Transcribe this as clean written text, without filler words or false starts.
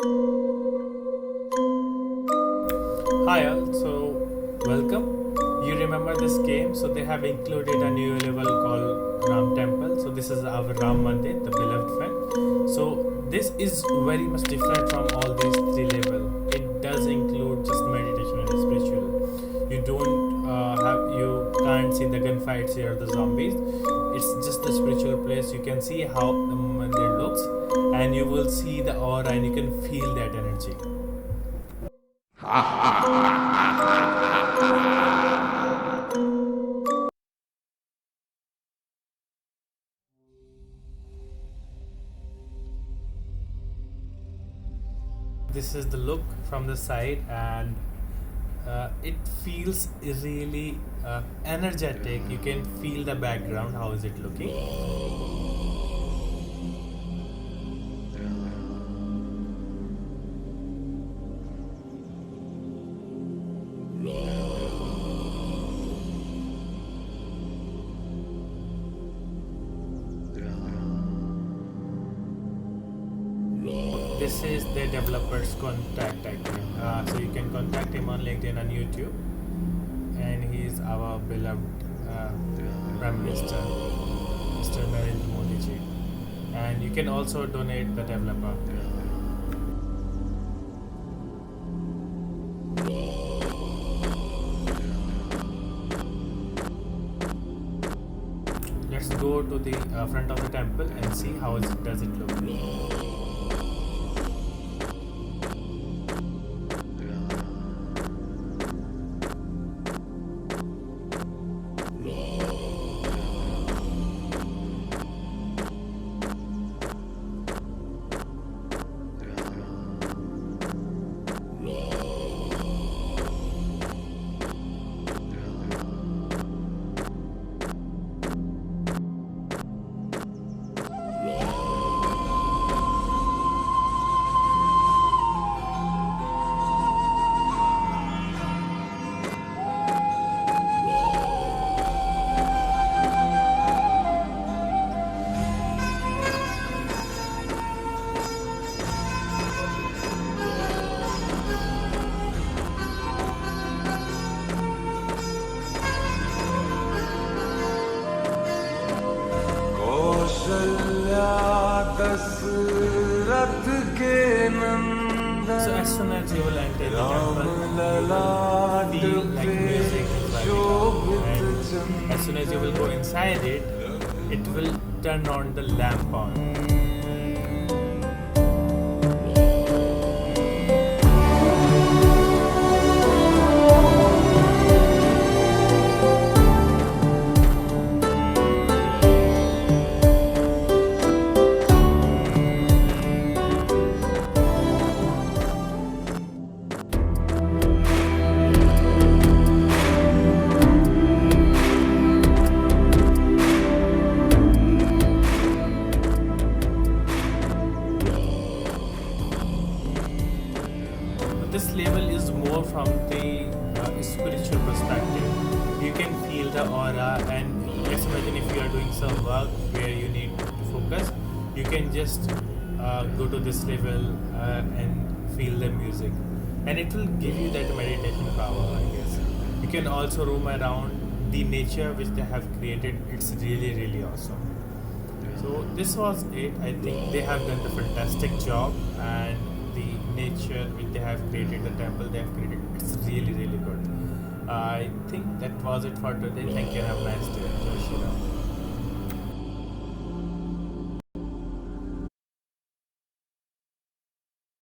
Hi all, so welcome. You remember this game? So they have included a new level called Ram Temple. So this is our Ram Mandir, the beloved friend. So this is very much different from all these three levels. It does include just meditation and spiritual. You can't see the gunfights here, the zombies. It's just the spiritual place. You can see how the mandir looks, and you will see the aura, and you can feel that energy. This is the look from the side, and it feels really energetic. You can feel the background. How is it looking? This is the developer's contact, I think. So you can contact him on LinkedIn and YouTube. And he is our beloved Prime Minister, Mr. Narendra Modi ji. And you can also donate the developer. Let's go to the front of the temple and see how does it look. So as soon as you will enter the temple, you will feel like music is vibing, and as soon as you will go inside it, it will turn on the lamp on. This level is more from the spiritual perspective. You can feel the aura, and let's imagine if you are doing some work where you need to focus, you can just go to this level and feel the music, and it will give you that meditation power, I guess. You can also roam around the nature which they have created. It's really, really awesome. So this was it. I think they have done a fantastic job, and the nature which they have created, the temple they have created, it's really, really good. I think that was it for today. Thank you and have a nice day. Jai Shri Ram.